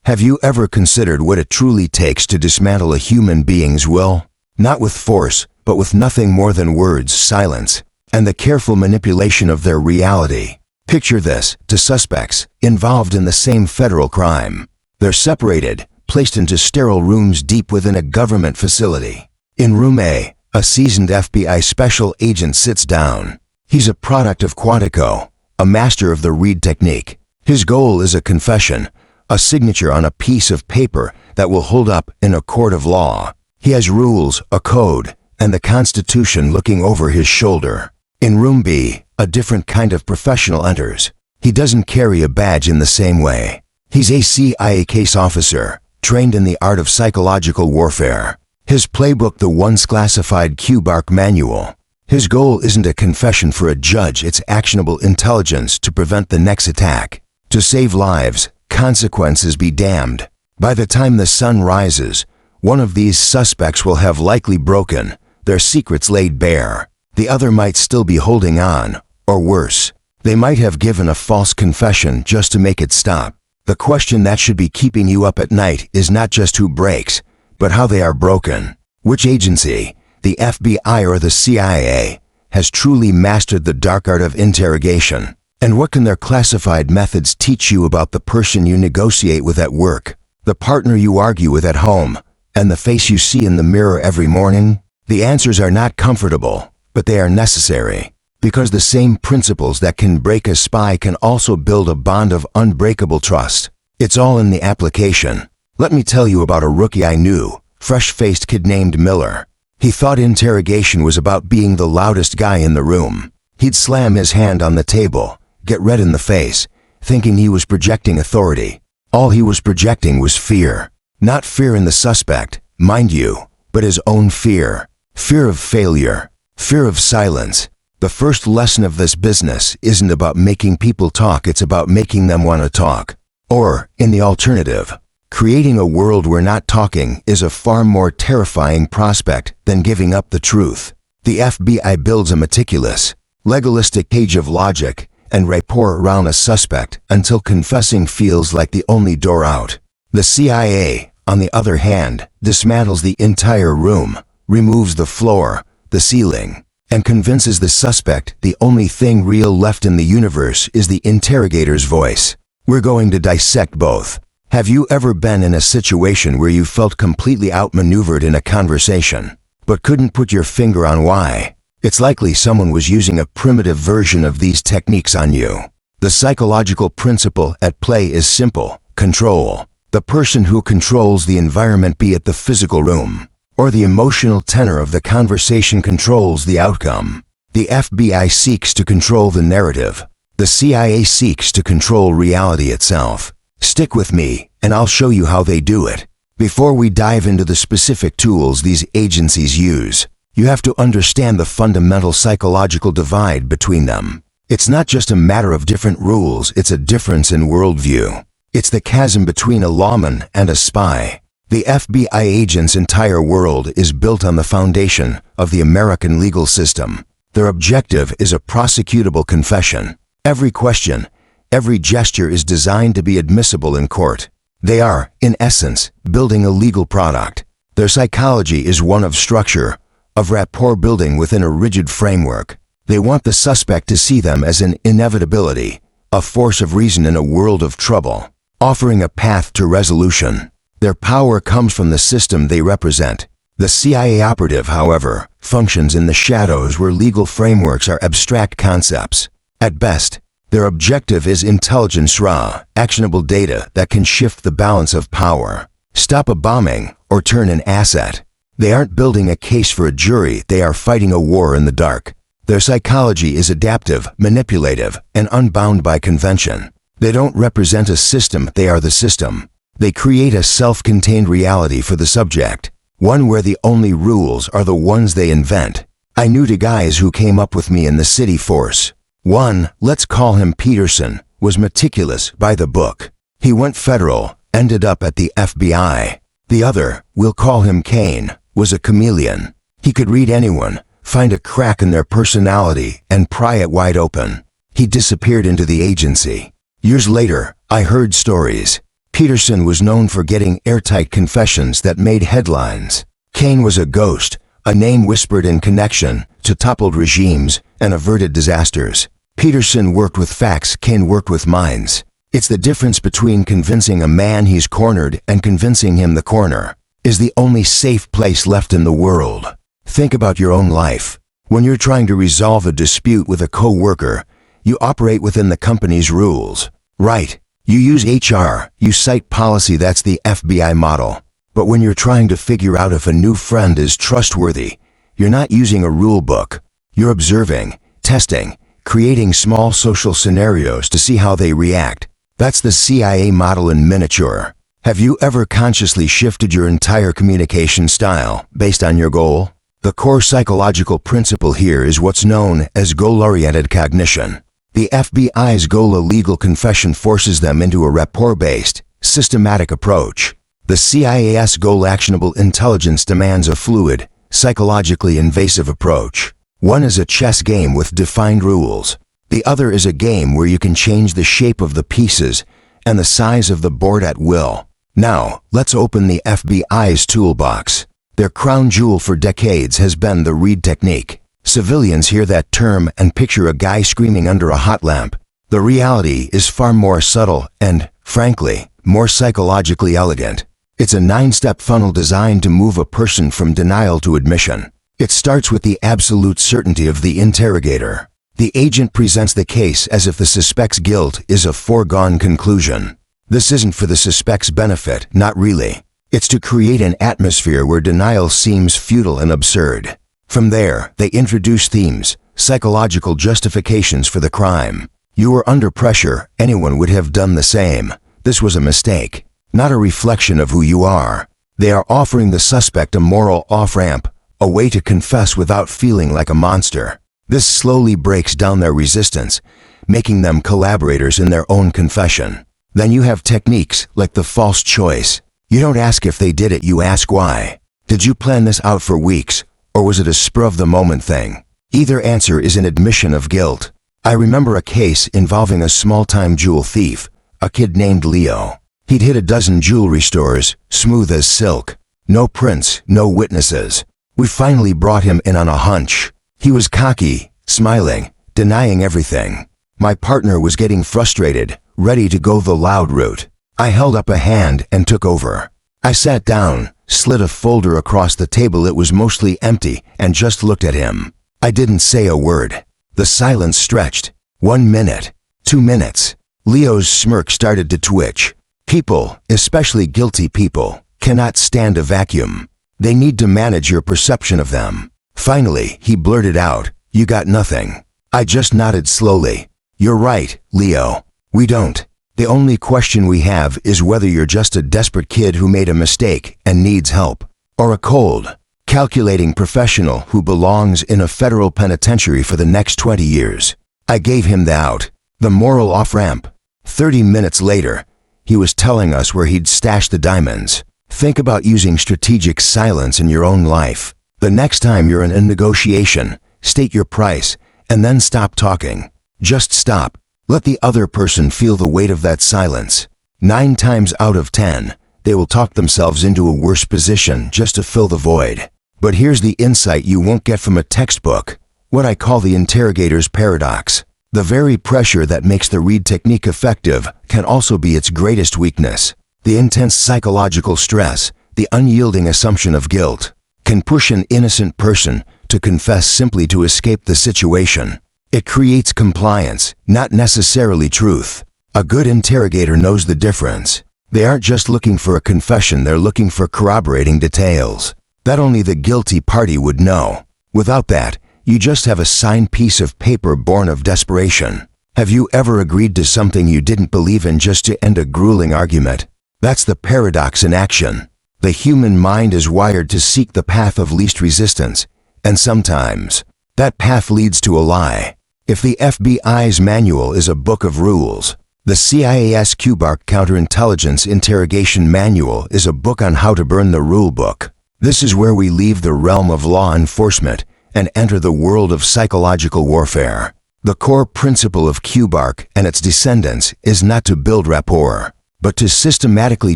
Have you ever considered what it truly takes to dismantle a human being's will? Not with force, but with nothing more than words, silence, and the careful manipulation of their reality. Picture this: two suspects involved in the same federal crime. They're separated, placed into sterile rooms deep within a government facility. In room A, a seasoned FBI special agent sits down. He's a product of Quantico, a master of the Reid Technique. His goal is a confession, a signature on a piece of paper that will hold up in a court of law. He has rules, a code, and the Constitution looking over his shoulder. In room B, a different kind of professional enters. He doesn't carry a badge in the same way. He's a CIA case officer, trained in the art of psychological warfare. His playbook, the once classified Q-Bark manual. His goal isn't a confession for a judge, it's actionable intelligence to prevent the next attack. To save lives, consequences be damned. By the time the sun rises, one of these suspects will have likely broken, their secrets laid bare. The other might still be holding on, or worse, they might have given a false confession just to make it stop. The question that should be keeping you up at night is not just who breaks, but how they are broken. Which agency, the FBI or the CIA, has truly mastered the dark art of interrogation? And what can their classified methods teach you about the person you negotiate with at work, the partner you argue with at home, and the face you see in the mirror every morning? The answers are not comfortable, but they are necessary, because the same principles that can break a spy can also build a bond of unbreakable trust. It's all in the application. Let me tell you about a rookie I knew, fresh-faced kid named Miller. He thought interrogation was about being the loudest guy in the room. He'd slam his hand on the table, get red in the face, thinking he was projecting authority. All he was projecting was fear. Not fear in the suspect, mind you, but his own fear. Fear of failure. Fear of silence. The first lesson of this business isn't about making people talk, it's about making them want to talk. Or, in the alternative, creating a world where not talking is a far more terrifying prospect than giving up the truth. The FBI builds a meticulous, legalistic cage of logic and rapport around a suspect until confessing feels like the only door out. The CIA, on the other hand, dismantles the entire room, removes the floor, the ceiling, and convinces the suspect the only thing real left in the universe is the interrogator's voice. We're going to dissect both. Have you ever been in a situation where you felt completely outmaneuvered in a conversation, but couldn't put your finger on why? It's likely someone was using a primitive version of these techniques on you. The psychological principle at play is simple: control. The person who controls the environment, be it the physical room or the emotional tenor of the conversation, controls the outcome. The FBI seeks to control the narrative. The CIA seeks to control reality itself. Stick with me, and I'll show you how they do it. Before we dive into the specific tools these agencies use, you have to understand the fundamental psychological divide between them. It's not just a matter of different rules, it's a difference in worldview. It's the chasm between a lawman and a spy. The FBI agent's entire world is built on the foundation of the American legal system. Their objective is a prosecutable confession. Every question, every gesture is designed to be admissible in court. They are, in essence, building a legal product. Their psychology is one of structure, of rapport building within a rigid framework. They want the suspect to see them as an inevitability, a force of reason in a world of trouble, offering a path to resolution. Their power comes from the system they represent. The CIA operative, however, functions in the shadows where legal frameworks are abstract concepts. At best, their objective is intelligence, raw, actionable data that can shift the balance of power, stop a bombing, or turn an asset. They aren't building a case for a jury, they are fighting a war in the dark. Their psychology is adaptive, manipulative, and unbound by convention. They don't represent a system, they are the system. They create a self-contained reality for the subject, one where the only rules are the ones they invent. I knew two guys who came up with me in the city force. One, let's call him Peterson, was meticulous, by the book. He went federal, ended up at the FBI. The other, we'll call him Kane, was a chameleon. He could read anyone, find a crack in their personality, and pry it wide open. He disappeared into the agency. Years later, I heard stories. Peterson was known for getting airtight confessions that made headlines. Kane was a ghost, a name whispered in connection to toppled regimes and averted disasters. Peterson worked with facts, Kane worked with minds. It's the difference between convincing a man he's cornered and convincing him the corner is the only safe place left in the world. Think about your own life. When you're trying to resolve a dispute with a co-worker, you operate within the company's rules, right? You use HR, you cite policy, that's the FBI model. But when you're trying to figure out if a new friend is trustworthy, you're not using a rule book. You're observing, testing, creating small social scenarios to see how they react. That's the CIA model in miniature. Have you ever consciously shifted your entire communication style based on your goal? The core psychological principle here is what's known as goal-oriented cognition. The FBI's goal, a legal confession, forces them into a rapport-based, systematic approach. The CIA's goal, actionable intelligence, demands a fluid, psychologically invasive approach. One is a chess game with defined rules. The other is a game where you can change the shape of the pieces and the size of the board at will. Now, let's open the FBI's toolbox. Their crown jewel for decades has been the Reid Technique. Civilians hear that term and picture a guy screaming under a hot lamp. The reality is far more subtle and, frankly, more psychologically elegant. It's a 9-step funnel designed to move a person from denial to admission. It starts with the absolute certainty of the interrogator. The agent presents the case as if the suspect's guilt is a foregone conclusion. This isn't for the suspect's benefit, not really. It's to create an atmosphere where denial seems futile and absurd. From there, they introduce themes, psychological justifications for the crime. You were under pressure, anyone would have done the same. This was a mistake, not a reflection of who you are. They are offering the suspect a moral off-ramp, a way to confess without feeling like a monster. This slowly breaks down their resistance, making them collaborators in their own confession. Then you have techniques like the false choice. You don't ask if they did it, you ask why. Did you plan this out for weeks, or was it a spur-of-the-moment thing? Either answer is an admission of guilt. I remember a case involving a small-time jewel thief, a kid named Leo. He'd hit a dozen jewelry stores, smooth as silk. No prints, no witnesses. We finally brought him in on a hunch. He was cocky, smiling, denying everything. My partner was getting frustrated, ready to go the loud route. I held up a hand and took over. I sat down, slid a folder across the table, it was mostly empty, and just looked at him. I didn't say a word. The silence stretched. 1 minute. 2 minutes. Leo's smirk started to twitch. People, especially guilty people, cannot stand a vacuum. They need to manage your perception of them. Finally, he blurted out, "You got nothing." I just nodded slowly. "You're right, Leo. We don't. The only question we have is whether you're just a desperate kid who made a mistake and needs help, or a cold, calculating professional who belongs in a federal penitentiary for the next 20 years. I gave him the out, the moral off-ramp. 30 minutes later, he was telling us where he'd stashed the diamonds. Think about using strategic silence in your own life. The next time you're in a negotiation, state your price, and then stop talking. Just stop. Let the other person feel the weight of that silence. 9 times out of 10, they will talk themselves into a worse position just to fill the void. But here's the insight you won't get from a textbook, what I call the interrogator's paradox. The very pressure that makes the Reid technique effective can also be its greatest weakness. The intense psychological stress, the unyielding assumption of guilt, can push an innocent person to confess simply to escape the situation. It creates compliance, not necessarily truth. A good interrogator knows the difference. They aren't just looking for a confession, they're looking for corroborating details that only the guilty party would know. Without that, you just have a signed piece of paper born of desperation. Have you ever agreed to something you didn't believe in just to end a grueling argument? That's the paradox in action. The human mind is wired to seek the path of least resistance, and sometimes that path leads to a lie. If the FBI's manual is a book of rules, the CIA's Toolbox counterintelligence interrogation manual is a book on how to burn the rule book. This is where we leave the realm of law enforcement and enter the world of psychological warfare. The core principle of Toolbox and its descendants is not to build rapport, but to systematically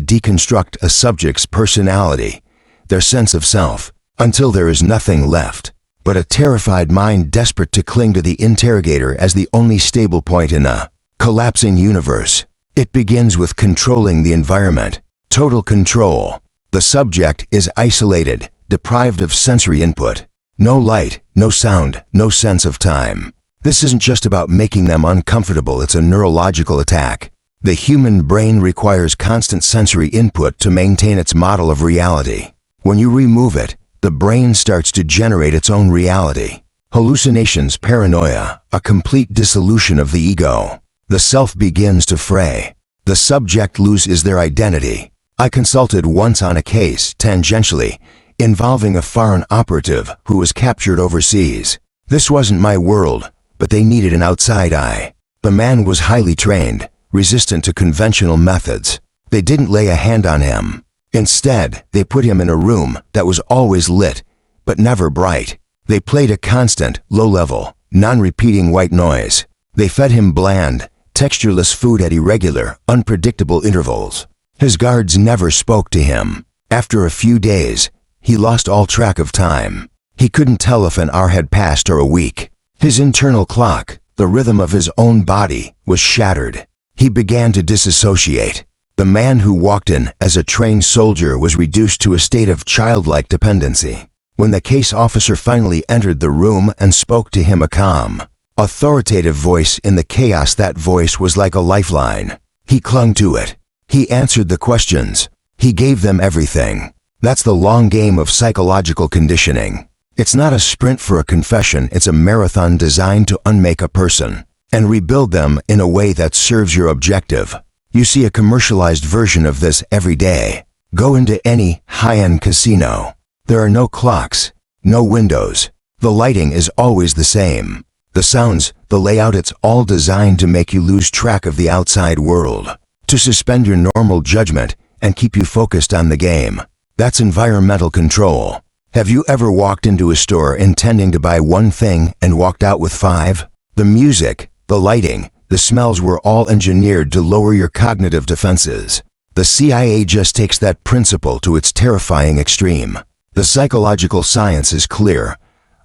deconstruct a subject's personality, their sense of self, until there is nothing left but a terrified mind desperate to cling to the interrogator as the only stable point in a collapsing universe. It begins with controlling the environment. Total control. The subject is isolated, deprived of sensory input. No light, no sound, no sense of time. This isn't just about making them uncomfortable, it's a neurological attack. The human brain requires constant sensory input to maintain its model of reality. When you remove it, the brain starts to generate its own reality. Hallucinations, paranoia, a complete dissolution of the ego. The self begins to fray. The subject loses their identity. I consulted once on a case, tangentially, involving a foreign operative who was captured overseas. This wasn't my world, but they needed an outside eye. The man was highly trained, resistant to conventional methods. They didn't lay a hand on him. Instead, they put him in a room that was always lit, but never bright. They played a constant, low-level, non-repeating white noise. They fed him bland, textureless food at irregular, unpredictable intervals. His guards never spoke to him. After a few days, he lost all track of time. He couldn't tell if an hour had passed or a week. His internal clock, the rhythm of his own body, was shattered. He began to disassociate. The man who walked in as a trained soldier was reduced to a state of childlike dependency. When the case officer finally entered the room and spoke to him, a calm, authoritative voice in the chaos, that voice was like a lifeline. He clung to it. He answered the questions. He gave them everything. That's the long game of psychological conditioning. It's not a sprint for a confession, it's a marathon designed to unmake a person and rebuild them in a way that serves your objective. You see a commercialized version of this every day. Go into any high-end casino. There are no clocks, no windows. The lighting is always the same. The sounds, the layout, it's all designed to make you lose track of the outside world, to suspend your normal judgment and keep you focused on the game. That's environmental control. Have you ever walked into a store intending to buy one thing and walked out with 5? The music, the lighting, the smells were all engineered to lower your cognitive defenses. The CIA just takes that principle to its terrifying extreme. The psychological science is clear.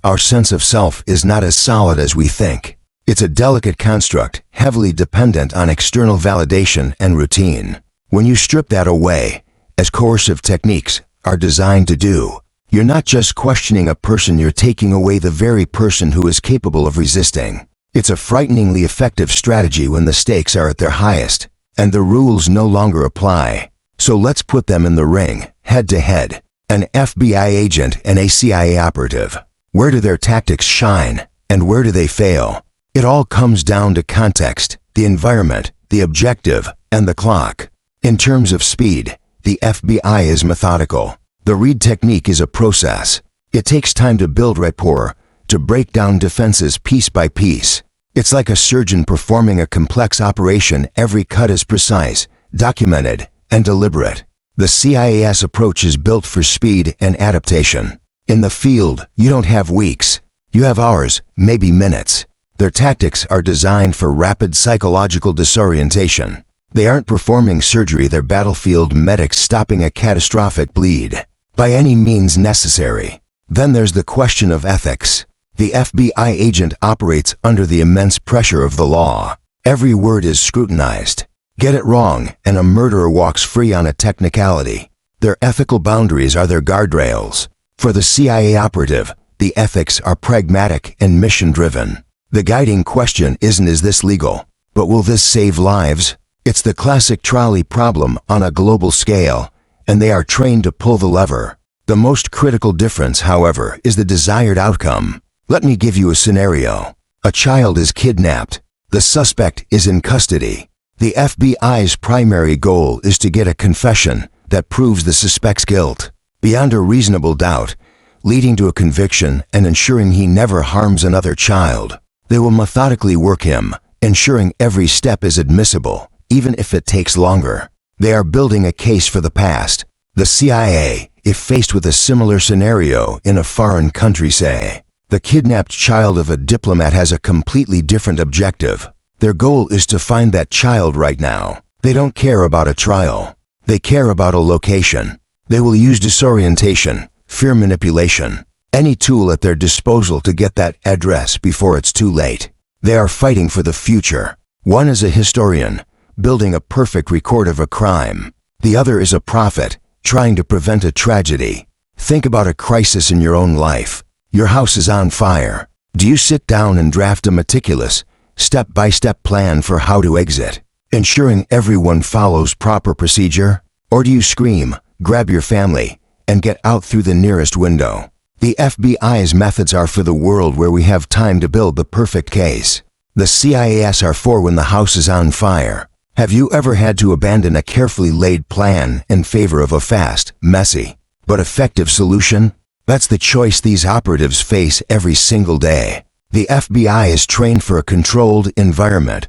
Our sense of self is not as solid as we think. It's a delicate construct, heavily dependent on external validation and routine. When you strip that away, as coercive techniques are designed to do, you're not just questioning a person, you're taking away the very person who is capable of resisting. It's a frighteningly effective strategy when the stakes are at their highest, and the rules no longer apply. So let's put them in the ring, head to head. An FBI agent and a CIA operative. Where do their tactics shine, and where do they fail? It all comes down to context, the environment, the objective, and the clock. In terms of speed, the FBI is methodical. The Reid Technique is a process. It takes time to build rapport, to break down defenses piece by piece. It's like a surgeon performing a complex operation. Every cut is precise, documented, and deliberate. The CIA's approach is built for speed and adaptation. In the field, you don't have weeks. You have hours, maybe minutes. Their tactics are designed for rapid psychological disorientation. They aren't performing surgery, they're battlefield medics stopping a catastrophic bleed by any means necessary. Then there's the question of ethics. The FBI agent operates under the immense pressure of the law. Every word is scrutinized. Get it wrong, and a murderer walks free on a technicality. Their ethical boundaries are their guardrails. For the CIA operative, the ethics are pragmatic and mission-driven. The guiding question isn't, is this legal, but will this save lives? It's the classic trolley problem on a global scale, and they are trained to pull the lever. The most critical difference, however, is the desired outcome. Let me give you a scenario. A child is kidnapped. The suspect is in custody. The FBI's primary goal is to get a confession that proves the suspect's guilt, beyond a reasonable doubt, leading to a conviction and ensuring he never harms another child. They will methodically work him, ensuring every step is admissible, even if it takes longer. They are building a case for the past. The CIA, if faced with a similar scenario in a foreign country, say, the kidnapped child of a diplomat, has a completely different objective. Their goal is to find that child right now. They don't care about a trial. They care about a location. They will use disorientation, fear manipulation, any tool at their disposal to get that address before it's too late. They are fighting for the future. One is a historian, building a perfect record of a crime. The other is a prophet, trying to prevent a tragedy. Think about a crisis in your own life. Your house is on fire. Do you sit down and draft a meticulous, step-by-step plan for how to exit, ensuring everyone follows proper procedure? Or do you scream, grab your family, and get out through the nearest window? The FBI's methods are for the world where we have time to build the perfect case. The CIA's are for when the house is on fire. Have you ever had to abandon a carefully laid plan in favor of a fast, messy, but effective solution? That's the choice these operatives face every single day. The FBI is trained for a controlled environment,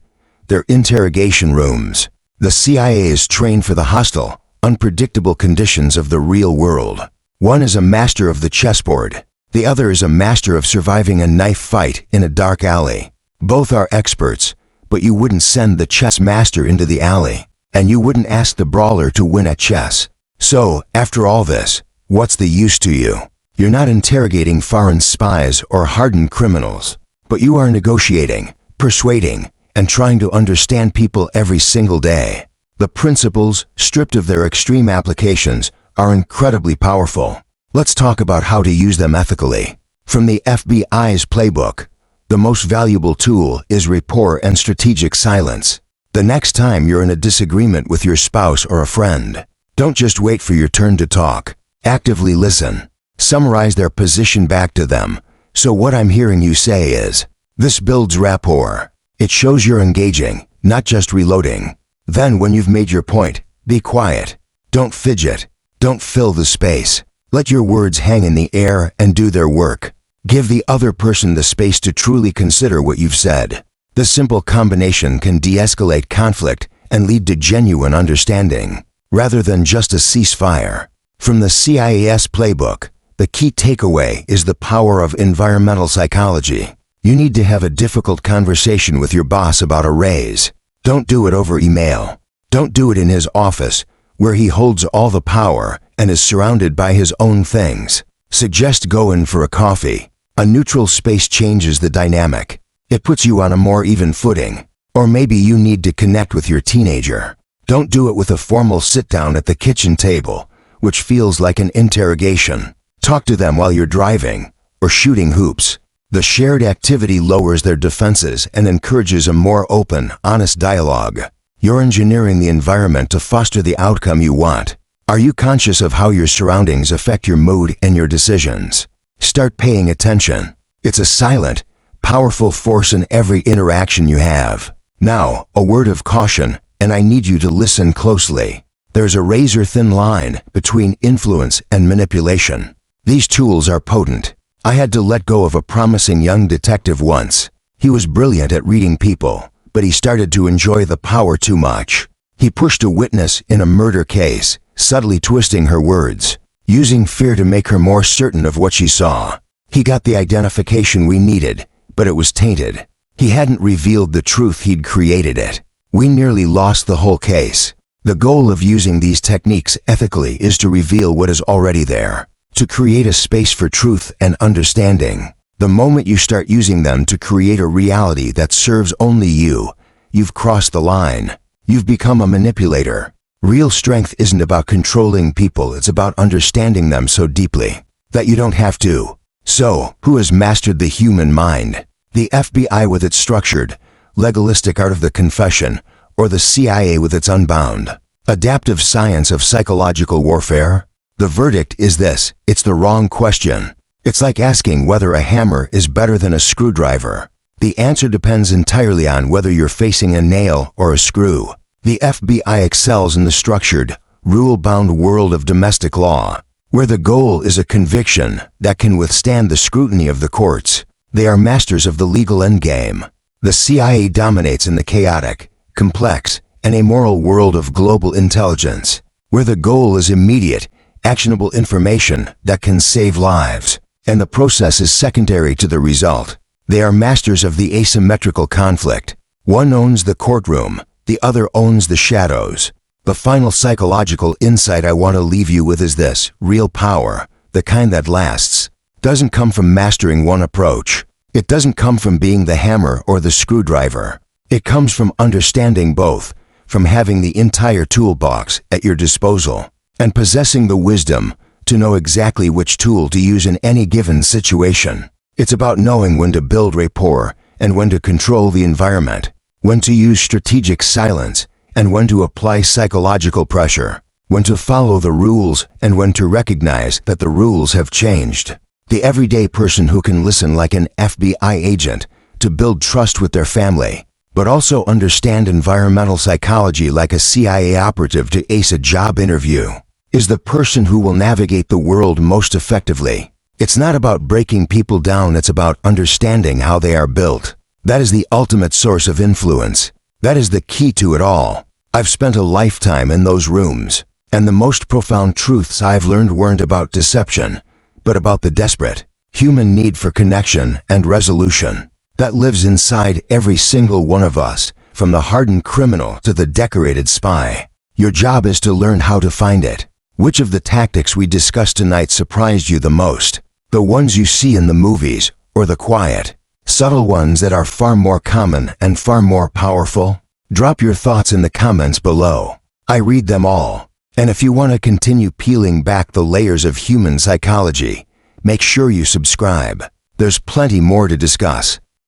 their interrogation rooms. The CIA is trained for the hostile, unpredictable conditions of the real world. One is a master of the chessboard. The other is a master of surviving a knife fight in a dark alley. Both are experts, but you wouldn't send the chess master into the alley, and you wouldn't ask the brawler to win at chess. So, after all this, what's the use to you? You're not interrogating foreign spies or hardened criminals, but you are negotiating, persuading, and trying to understand people every single day. The principles, stripped of their extreme applications, are incredibly powerful. Let's talk about how to use them ethically. From the FBI's playbook, the most valuable tool is rapport and strategic silence. The next time you're in a disagreement with your spouse or a friend, don't just wait for your turn to talk. Actively listen. Summarize their position back to them. So what I'm hearing you say is, this builds rapport. It shows you're engaging, not just reloading. Then when you've made your point, be quiet. Don't fidget. Don't fill the space. Let your words hang in the air and do their work. Give the other person the space to truly consider what you've said. This simple combination can de-escalate conflict and lead to genuine understanding, rather than just a ceasefire. From the CIA's playbook, the key takeaway is the power of environmental psychology. You need to have a difficult conversation with your boss about a raise. Don't do it over email. Don't do it in his office, where he holds all the power and is surrounded by his own things. Suggest going for a coffee. A neutral space changes the dynamic. It puts you on a more even footing. Or maybe you need to connect with your teenager. Don't do it with a formal sit-down at the kitchen table, which feels like an interrogation. Talk to them while you're driving or shooting hoops. The shared activity lowers their defenses and encourages a more open, honest dialogue. You're engineering the environment to foster the outcome you want. Are you conscious of how your surroundings affect your mood and your decisions? Start paying attention. It's a silent, powerful force in every interaction you have. Now, a word of caution, and I need you to listen closely. There's a razor-thin line between influence and manipulation. These tools are potent. I had to let go of a promising young detective once. He was brilliant at reading people, but he started to enjoy the power too much. He pushed a witness in a murder case, subtly twisting her words, using fear to make her more certain of what she saw. He got the identification we needed, but it was tainted. He hadn't revealed the truth, he'd created it. We nearly lost the whole case. The goal of using these techniques ethically is to reveal what is already there, to create a space for truth and understanding. The moment you start using them to create a reality that serves only you, you've crossed the line. You've become a manipulator. Real strength isn't about controlling people, it's about understanding them so deeply that you don't have to. So, who has mastered the human mind? The FBI with its structured, legalistic art of the confession, or the CIA with its unbound, adaptive science of psychological warfare? The verdict is this: it's the wrong question. It's like asking whether a hammer is better than a screwdriver. The answer depends entirely on whether you're facing a nail or a screw. The FBI excels in the structured, rule-bound world of domestic law, where the goal is a conviction that can withstand the scrutiny of the courts. They are masters of the legal endgame. The CIA dominates in the chaotic, complex, and amoral world of global intelligence, where the goal is immediate, actionable information that can save lives, and the process is secondary to the result. They are masters of the asymmetrical conflict. One owns the courtroom, The other owns the shadows. The final psychological insight I want to leave you with is this: real power, the kind that lasts, doesn't come from mastering one approach. It doesn't come from being the hammer or the screwdriver. It comes from understanding both, from having the entire toolbox at your disposal, and possessing the wisdom to know exactly which tool to use in any given situation. It's about knowing when to build rapport and when to control the environment, when to use strategic silence and when to apply psychological pressure, when to follow the rules and when to recognize that the rules have changed. The everyday person who can listen like an FBI agent to build trust with their family, but also understand environmental psychology like a CIA operative to ace a job interview, is the person who will navigate the world most effectively. It's not about breaking people down, it's about understanding how they are built. That is the ultimate source of influence. That is the key to it all. I've spent a lifetime in those rooms, and the most profound truths I've learned weren't about deception, but about the desperate human need for connection and resolution that lives inside every single one of us, from the hardened criminal to the decorated spy. Your job is to learn how to find it. Which of the tactics we discussed tonight surprised you the most? The ones you see in the movies, or the quiet, subtle ones that are far more common and far more powerful? Drop your thoughts in the comments below. I read them all. And if you want to continue peeling back the layers of human psychology, make sure you subscribe. There's plenty more to discuss.